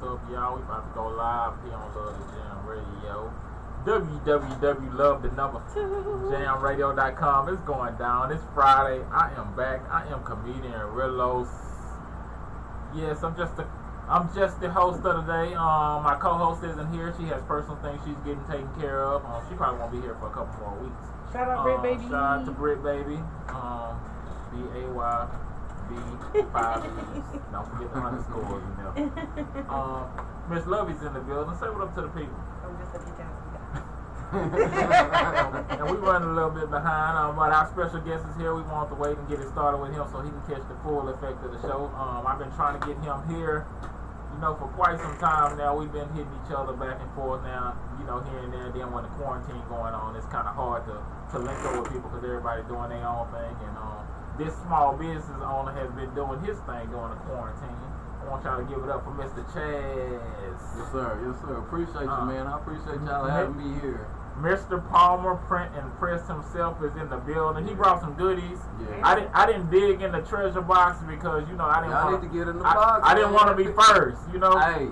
What's up, y'all? We about to go live here on Love the Jam Radio. www.love-the-jamradio.com. It's going down. It's Friday. I am back. I am comedian Rillos. Yes, I'm just the host of the day. My co-host isn't here. She has personal things she's getting taken care of. She probably won't be here for a couple more weeks. Shout out Brit Baby. Shout out to Brit Baby. BAYB 5 E's. Don't forget the underscores in there. Miss Lovey's in the building. Say what up to the people. I'm just a bitch ass And we running a little bit behind, but our special guest is here. We want to wait and get it started with him so he can catch the full effect of the show. I've been trying to get him here, for quite some time now. We've been hitting each other back and forth now, here and there. Then when the quarantine going on, it's kind of hard to link up with people because everybody doing their own thing. And this small business owner has been doing his thing during the quarantine. I want y'all to give it up for Mr. Chaz. Yes, sir. Appreciate you, man. I appreciate y'all having me here. Mr. Palmer Print and Press himself is in the building. He brought some goodies. Yeah. I didn't dig in the treasure box because I didn't want to get in the box. I didn't want to be first, Hey,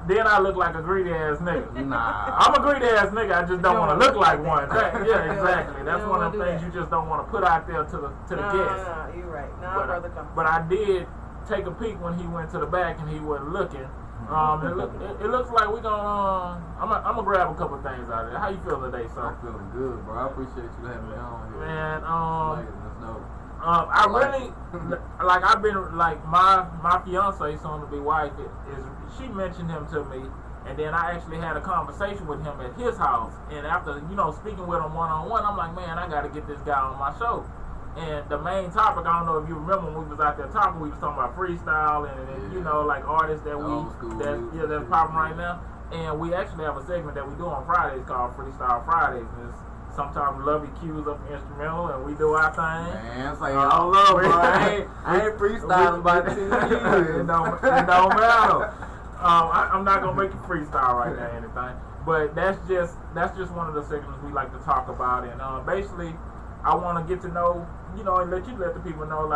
then I look like a greedy ass nigga. Nah, I'm a greedy ass nigga. I just don't want to look like one. Yeah, exactly. That's one of the things you just don't want to put out there to the guests. Nah, you're right. Brother, come. But I did take a peek when he went to the back and he wasn't looking. It looks like we're gonna. I'm gonna grab a couple things out of it. How you feeling today, sir? I'm feeling good, bro. I appreciate you having me on here. Man, I really I've been my fiance, soon to be wife, she mentioned him to me, and then I actually had a conversation with him at his house, and after speaking with him one-on-one, I'm like, man, I got to get this guy on my show. And the main topic, I don't know if you remember when we was out there talking, we was talking about freestyle and like artists that's popping right now. And we actually have a segment that we do on Fridays called Freestyle Fridays. And it's sometimes Lovey cues up instrumental and we do our thing. Man, it's like y'all love, bro. I ain't freestyling by 10 years. It don't matter. I'm not gonna make you freestyle right now or anything. But that's just one of the segments we like to talk about. And basically, I want to get to know, and let the people know,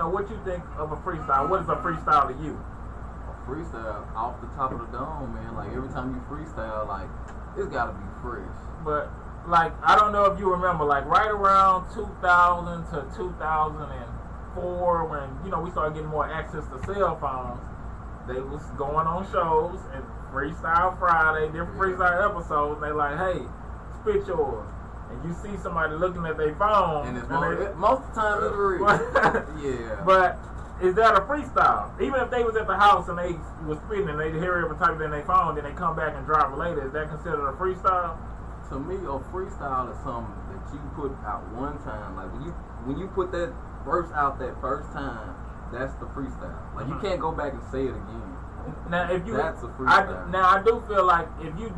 what you think of a freestyle. What is a freestyle to you? A freestyle off the top of the dome, man. Like, every time you freestyle, it's got to be fresh. But, I don't know if you remember, right around 2000 to 2004, when, we started getting more access to cell phones, they was going on shows, and Freestyle Friday, different freestyle episodes, they like, hey, spit yours. And you see somebody looking at their phone. And it's most of the time it's real. Yeah. But is that a freestyle? Even if they was at the house and they was spitting and they hear every type in their phone, then they come back and drop it later, is that considered a freestyle? To me, a freestyle is something that you put out one time. Like when you put that verse out that first time, that's the freestyle. Like you can't go back and say it again. Now, that's a freestyle. I do feel like if you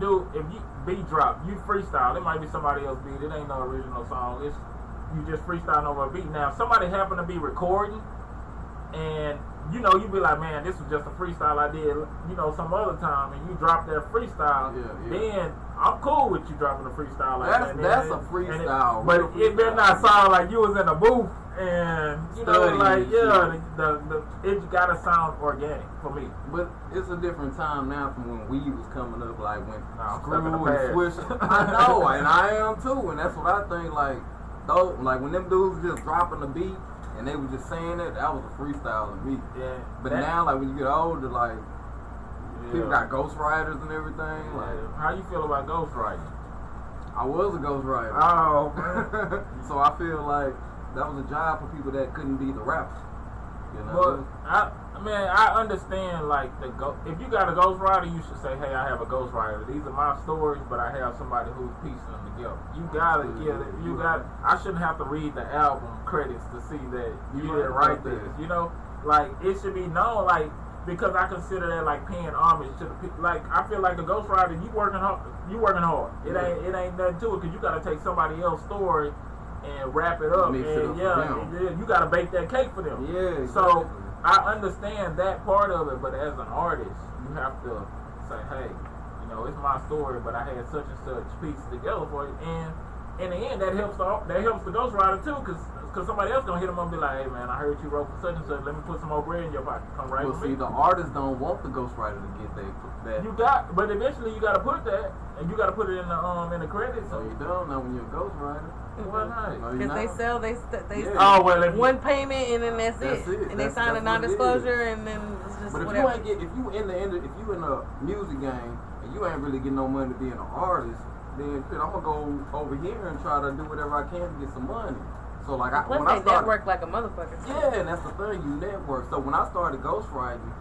beat drop, you freestyle. It might be somebody else's beat. It ain't no original song. It's you just freestyling over a beat. Now, if somebody happen to be recording, and you be like, man, this was just a freestyle I did, some other time, and you drop that freestyle, then I'm cool with you dropping a freestyle like that. That's a freestyle. But it better not sound like you was in a booth and it gotta sound organic for me. But it's a different time now from when weed was coming up, like when Screw and Swish. I know, and I am too, and that's what I think. Like when them dudes just dropping the beat and they were just saying it, that was a freestyle to me. Yeah. But now, when you get older, people got ghostwriters and everything. How you feel about ghostwriting? I was a ghostwriter. Oh, man. So I feel like that was a job for people that couldn't be the rapper. But I understand if you got a ghostwriter, you should say, hey, I have a ghostwriter. These are my stories, but I have somebody who's piecing them together. You gotta get it. I shouldn't have to read the album credits to see that you didn't write this. It should be known, because I consider that paying homage to the people. I feel like the ghostwriter, you working hard. It ain't nothing to it because you gotta take somebody else's story and wrap it up. You gotta bake that cake for them. Yeah. So I understand that part of it, but as an artist, you have to say, hey, it's my story, but I had such and such pieces together for it, and in the end, that helps the ghostwriter too, because because somebody else gonna hit them up and be like, hey man, I heard you wrote for such and such. Let me put some more bread in your pocket. Come right Well, with see, me. the artists don't want the ghostwriter to get that. You got, but eventually you gotta put that, and you gotta put it in the credits. So you don't know when you're a ghostwriter. Why not? Because they sell, they Yeah. Oh well, if one payment and then that's That's it. it. And they sign a non-disclosure and then it's just But if whatever. if you in the music game and you ain't really getting no money being an artist, then shit, I'm gonna go over here and try to do whatever I can to get some money. So like Plus when I they started, network like a motherfucker. yeah, and that's the thing, you network. So when I started ghostwriting,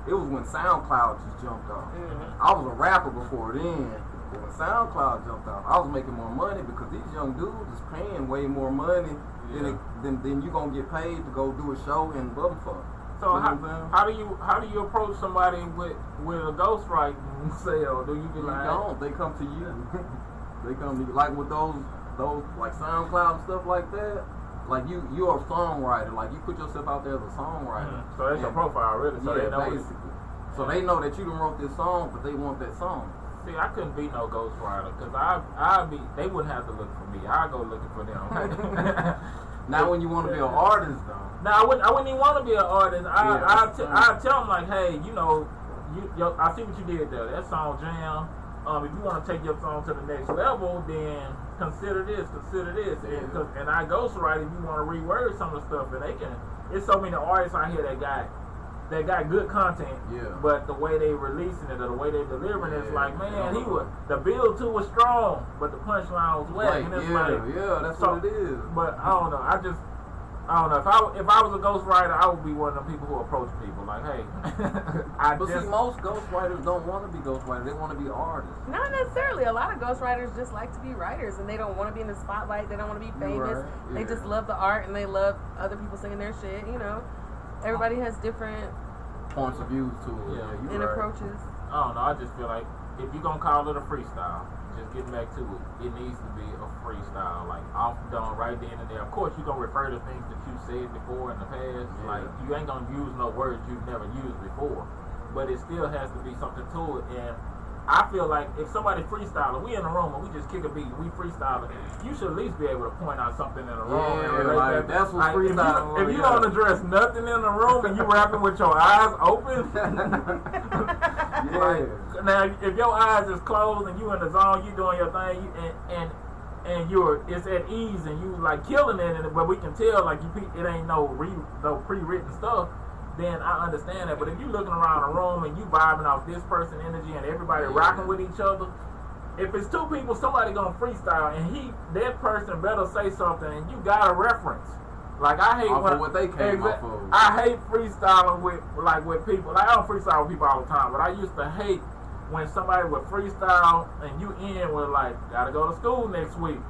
it was when SoundCloud just jumped off. Mm-hmm. I was a rapper before then. But when SoundCloud jumped off, I was making more money because these young dudes is paying way more money than you gonna get paid to go do a show in Bumfuck. So how do you approach somebody with a ghostwriting sale? Do you be like, don't? They come to you. They come to you like with those like SoundCloud and stuff like that. Like you're a songwriter. Like you put yourself out there as a songwriter. Mm-hmm. So that's your profile, really. So yeah, they know basically. So they know that you done wrote this song, but they want that song. See, I couldn't be no ghostwriter because they wouldn't have to look for me. I go looking for them. Now, when you want to be an artist, though. No, I wouldn't even want to be an artist. I tell them like, hey, you know, I see what you did there. That song jam. If you want to take your song to the next level, then consider this. And I ghostwrite if you want to reword some of the stuff. And it's so many artists out here that got good content, but the way they releasing it or the way they delivering it, it's like, man, the build too was strong, but the punchline was whack. And it's that's what it is. But I don't know. I don't know. If I was a ghostwriter, I would be one of them people who approach people like, hey. See, most ghostwriters don't want to be ghostwriters. They want to be artists. Not necessarily. A lot of ghostwriters just like to be writers, and they don't want to be in the spotlight. They don't want to be famous. Right. Yeah. They just love the art, and they love other people singing their shit. You know, everybody has different points of views to it. Yeah, and approaches. I don't know. I just feel like if you're gonna call it a freestyle, just getting back to it needs to be a freestyle, like off done right then and there. Of course, you're gonna refer to things that you said before in the past. Yeah. Like you ain't gonna use no words you've never used before, but it still has to be something to it. And I feel like if somebody freestyling, we in a room and we just kick a beat, we freestyling, you should at least be able to point out something in the room. Yeah, like that's what freestyling. If you don't address nothing in the room and you rapping with your eyes open, like, now if your eyes is closed and you in the zone, you doing your thing, and it's at ease and you like killing it, but we can tell like it ain't no pre-written stuff. Then I understand that. But if you looking around the room and you vibing off this person's energy and everybody rocking with each other, if it's two people, somebody gonna freestyle and that person better say something and you got a reference. Like I hate what they came off of. I hate freestyling with people. Like I don't freestyle with people all the time, but I used to hate when somebody would freestyle and you in with like, gotta go to school next week,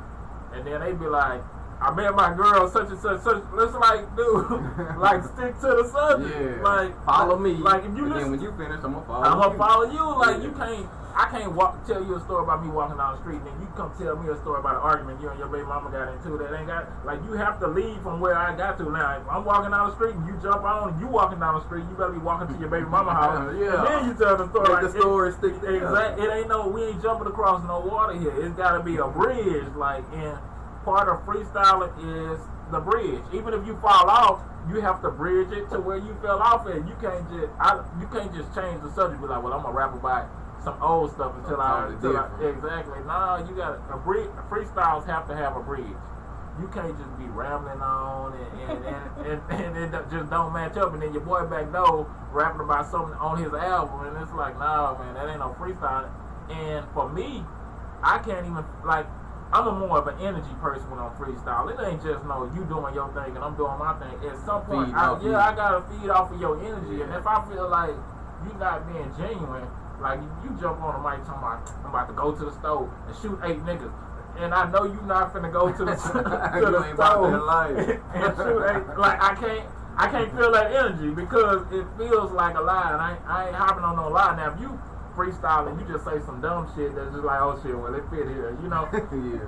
and then they be like, I met my girl such and such. Let's like, dude, like stick to the subject. Yeah. Like follow me. Like if you and listen, then when you finish, I'm gonna follow you. Like you can't. I can't tell you a story about me walking down the street, and then you come tell me a story about an argument you and your baby mama got into that ain't got. Like you have to leave from where I got to. Now, if I'm walking down the street and you jump on and you walking down the street, you better be walking to your baby mama house. Yeah. And then you tell the story. Make the story stick. Exactly. It ain't we ain't jumping across no water here. It's got to be a bridge. Like and part of freestyling is the bridge. Even if you fall off, you have to bridge it to where you fell off at. You can't just change the subject. Be like, well, I'm gonna rap about some old stuff until exactly. Nah, you got a bridge. Freestyles have to have a bridge. You can't just be rambling on and it just don't match up. And then your boy back door rapping about something on his album, and it's like, nah, man, that ain't no freestyle. And for me, I can't even like. I'm more of an energy person when I'm freestyle. It ain't just you doing your thing and I'm doing my thing. At some point, I gotta feed off of your energy. And if I feel like you're not being genuine, like you jump on the mic talking about I'm about to go to the stove and shoot 8 niggas, and I know you not finna go to the stove and shoot 8. Like I can't feel that energy because it feels like a lie, and I ain't hopping on no lie. Now if you freestyle and you just say some dumb shit that's just like, oh shit, well it fit here,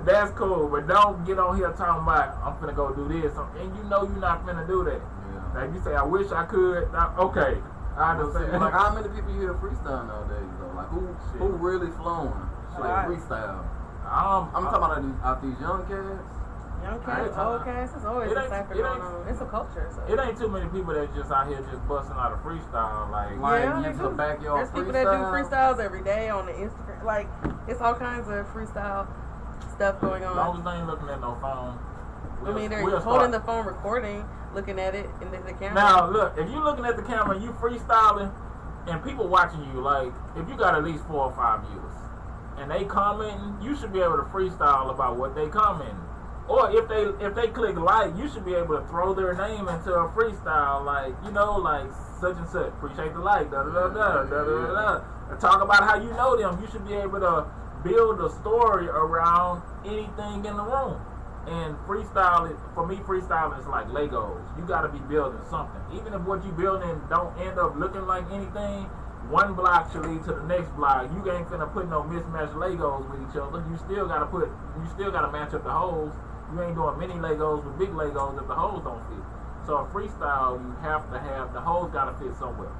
that's cool, but don't get on here talking about I'm finna go do this, and you know you're not finna do that. Like you say, I wish I could. Okay, I understand. Like how many people you hear freestyle nowadays though? Like who really flowing? Like freestyle. I'm talking about these young cats. Young cats, old cats, it's always a cipher going on. It's a culture. So. It ain't too many people that just out here just busting out a freestyle. Like there's people that do freestyles every day on the Instagram. Like, it's all kinds of freestyle stuff going on. As long as they ain't looking at no phone. They're holding the phone recording, looking at it, and then the camera. Now, look, if you're looking at the camera and you freestyling, and people watching you, like, if you got at least 4 or 5 viewers, and they commenting, you should be able to freestyle about what they commenting. Or if they click like, you should be able to throw their name into a freestyle, like, you know, like such and such. Appreciate the like, da da da da da da da. And talk about how you know them. You should be able to build a story around anything in the room. And freestyle, for me, freestyling is like Legos. You got to be building something. Even if what you building don't end up looking like anything, one block should lead to the next block. You ain't finna put no mismatched Legos with each other. You still gotta match up the holes. You ain't doing mini Legos with big Legos if the holes don't fit. So a freestyle, you have to have, the holes gotta fit somewhere.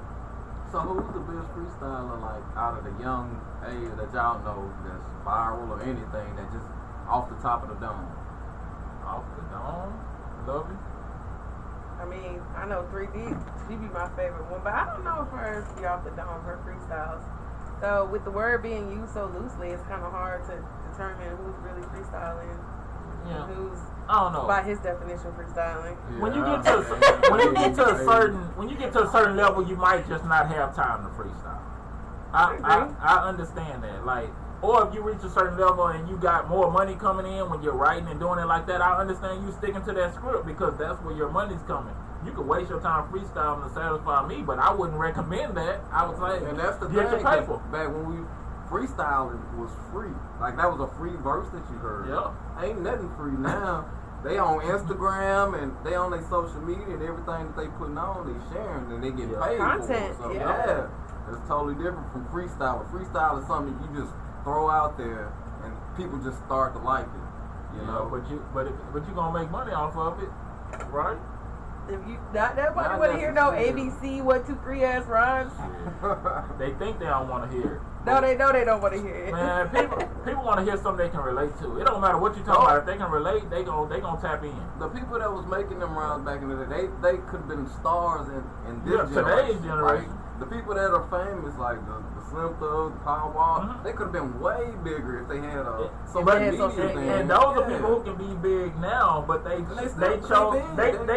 So who's the best freestyler, like, out of the young age that y'all know that's viral or anything that just off the top of the dome? Off the dome? Love it. I mean, I know 3D, she be my favorite one, but I don't know if hers be off the dome, her freestyles. So with the word being used so loosely, it's kind of hard to determine who's really freestyling. Yeah. Who's, I don't know. by his definition, freestyling. Yeah, when you get to a certain level, you might just not have time to freestyle. I understand that. Like, or if you reach a certain level and you got more money coming in when you're writing and doing it like that, I understand you sticking to that script because that's where your money's coming. You can waste your time freestyling to satisfy me, but I wouldn't recommend that. I would say, and that's the get thing. your paper. Back when we freestyling was free, like that was a free verse that you heard. Yeah. Ain't nothing free now. They on Instagram and they on their social media and everything that they putting on, they sharing and they get paid content, for it. So yeah. It's totally different from freestyle. Freestyle is something you just throw out there and people just start to like it. You know, but you gonna make money off of it, right? If you nobody want to hear no ABC 1 2 3 ass rhymes. They think they don't want to hear it. No, they know they don't want to hear it. Man, people want to hear something they can relate to. It don't matter what you talking about. If they can relate, they gonna tap in. The people that was making them rhymes back in the day, they could have been stars in this generation. Today's generation. Right? The people that are famous, like the Slim Thug, the Power Wall, they could have been way bigger if they had social media. And those are people who can be big now, but they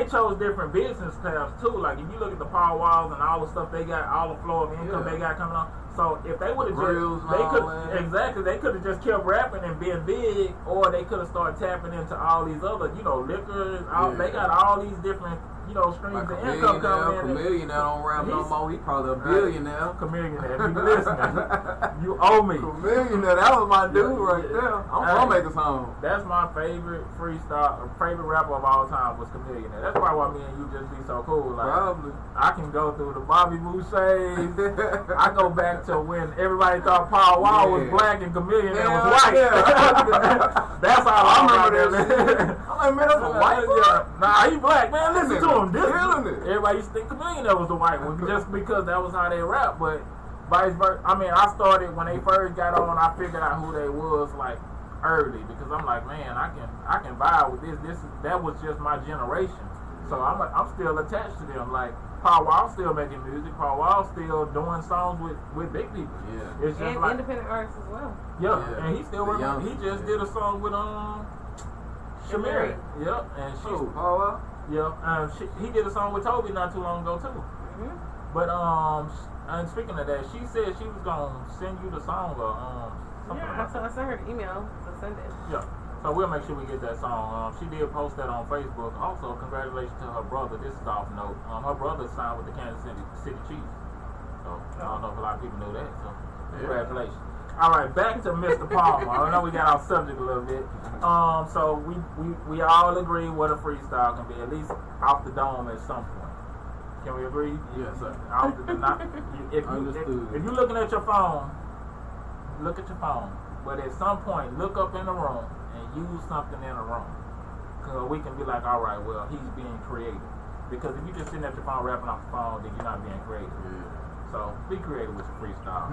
chose different business paths too. Like if you look at the Power Walls and all the stuff they got, all the flow of income they got coming on. So if they would have they could have just kept rapping and been big, or they could have started tapping into all these other, liquors. They got all these different, streams like of income coming in. Chameleon don't rap no more. He probably a billionaire. Chameleon, if you listening, you owe me. Chameleon, that was my dude right there. I'm gonna make a song. That's my favorite favorite rapper of all time was Chameleon. That's probably why me and you just be so cool. Like, probably. I can go through the Bobby Boucher's. I go back to when everybody thought Power Wall was black and Chameleon was white. That's how I remember that. I'm like, man, that's a white boy. Nah, he black, man. Listen to him. Everybody used to think Chameleon was the white one just because that was how they rap. But vice versa. I mean, I started when they first got on. I figured out who they was like early because I'm like, man, I can vibe with this. That was just my generation. So I'm still attached to them. Like Paul Wall still making music. Paul Wall still doing songs with big people. Yeah. It's just and like independent artists as well. Yeah. And he still working. He just did a song with Shamiri. Yep. And she. Paul Wall. Yeah. He did a song with Toby not too long ago too. Mm-hmm. But and speaking of that, she said she was gonna send you the song or something. Yeah, I sent her an email to send it. Yeah. So we'll make sure we get that song. She did post that on Facebook. Also, congratulations to her brother. This is off note. Her brother signed with the Kansas City Chiefs. So I don't know if a lot of people knew that. So congratulations. All right, back to Mr. Palmer. I know we got off subject a little bit. So we all agree what a freestyle can be, at least off the dome at some point. Can we agree? Yes, sir. If you're looking at your phone, look at your phone. But at some point, look up in the room and use something in the room. Because we can be like, all right, well, he's being creative. Because if you're just sitting at your phone rapping off the phone, then you're not being creative. Yeah. So be creative with your freestyle.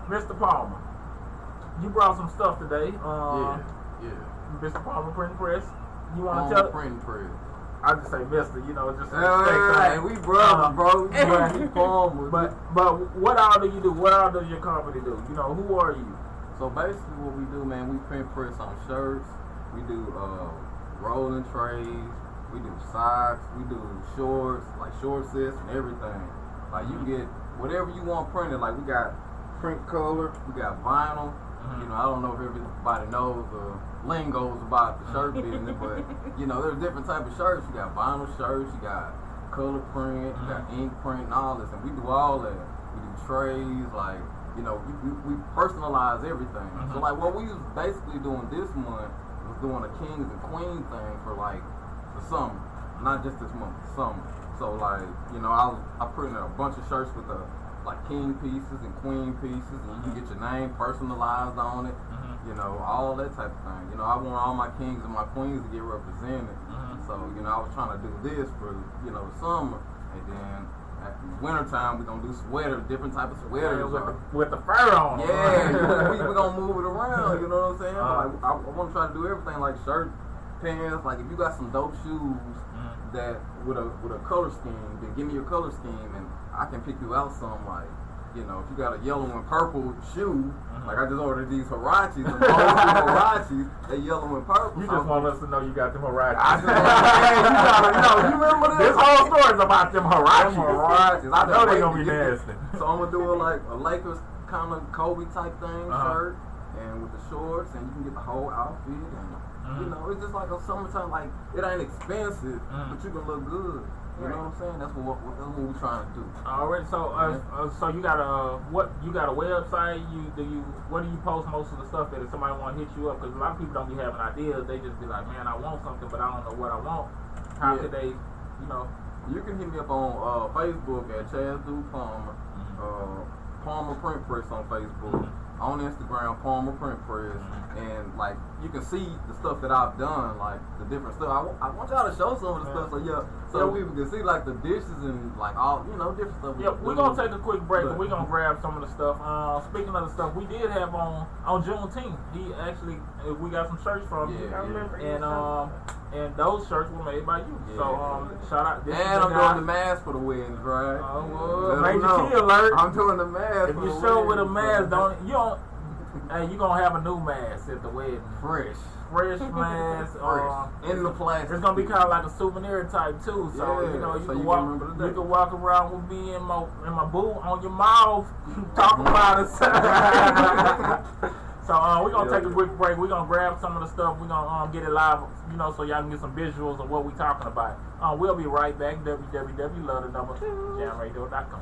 Mr. Palmer, you brought some stuff today. Yeah. Mr. Palmer Print Press. You want to tell? Print Press. I just say Mister, you know, just hey, we brothers, bro. But what all do you do? What all does your company do? You know, who are you? So basically, what we do, man, we print press on shirts. We do rolling trays. We do socks. We do shorts, like short sets and everything. Like you get whatever you want printed. Like we got print color. We got vinyl. You know, I don't know if everybody knows the lingos about the shirt business, but you know, there's different type of shirts. You got vinyl shirts, you got color print, you got ink print, and all this, and we do all that. We do trays, like, you know, we personalize everything. So like what we was basically doing this month was doing a kings and queen thing for like the summer, not just this month, the summer. So like, you know, I printed a bunch of shirts with like king pieces and queen pieces, and you can get your name personalized on it, you know, all that type of thing. You know, I want all my kings and my queens to get represented. So, you know, I was trying to do this for, you know, the summer, and then at wintertime we're gonna do sweaters, different type of sweaters with the fur on. Yeah, we're gonna move it around. You know what I'm saying? Like, I want to try to do everything, like shirts, pants. Like if you got some dope shoes that with a color scheme, then give me your color scheme and I can pick you out some, like, you know, if you got a yellow and purple shoe, like I just ordered these Huaraches, and most Huaraches, they yellow and purple. You just want us to know you got them Huaraches. I just want you remember this? This whole story is about them Huaraches. I know they gonna be nasty. So I'm gonna do like a Lakers kind of Kobe type thing shirt, and with the shorts, and you can get the whole outfit, and you know, it's just like a summertime, like it ain't expensive, but you can look good. You know what I'm saying? That's what we're trying to do. Alright, so so you got a website? What do you post most of the stuff at if somebody want to hit you up? Because a lot of people don't be having ideas. They just be like, man, I want something, but I don't know what I want. How could they, you know? You can hit me up on Facebook at Chaz Dude Palmer, Palmer Print Press on Facebook. On Instagram, Palmer Print Press, and like you can see the stuff that I've done, like the different stuff. I want y'all to show some of the stuff, so people can see like the dishes and like all, you know, different stuff. Yeah, we're gonna take a quick break, and we're gonna grab some of the stuff. Speaking of the stuff, we did have on Juneteenth. We got some shirts from you. I remember. And those shirts were made by you. So shout out. And I'm doing the mask for the weddings, right? Major key alert. I'm doing the mask. If you show with a mask, hey, you gonna have a new mask at the wedding. Fresh mask. In the plastic. It's gonna be kind of like a souvenir type too. So you know, you can walk around with me in my boot on your mouth, talk about it. So we're gonna take a quick break. We're gonna grab some of the stuff. We're gonna get it live, you know, so y'all can get some visuals of what we're talking about. We'll be right back. www.lovethenumber.jamradio.com.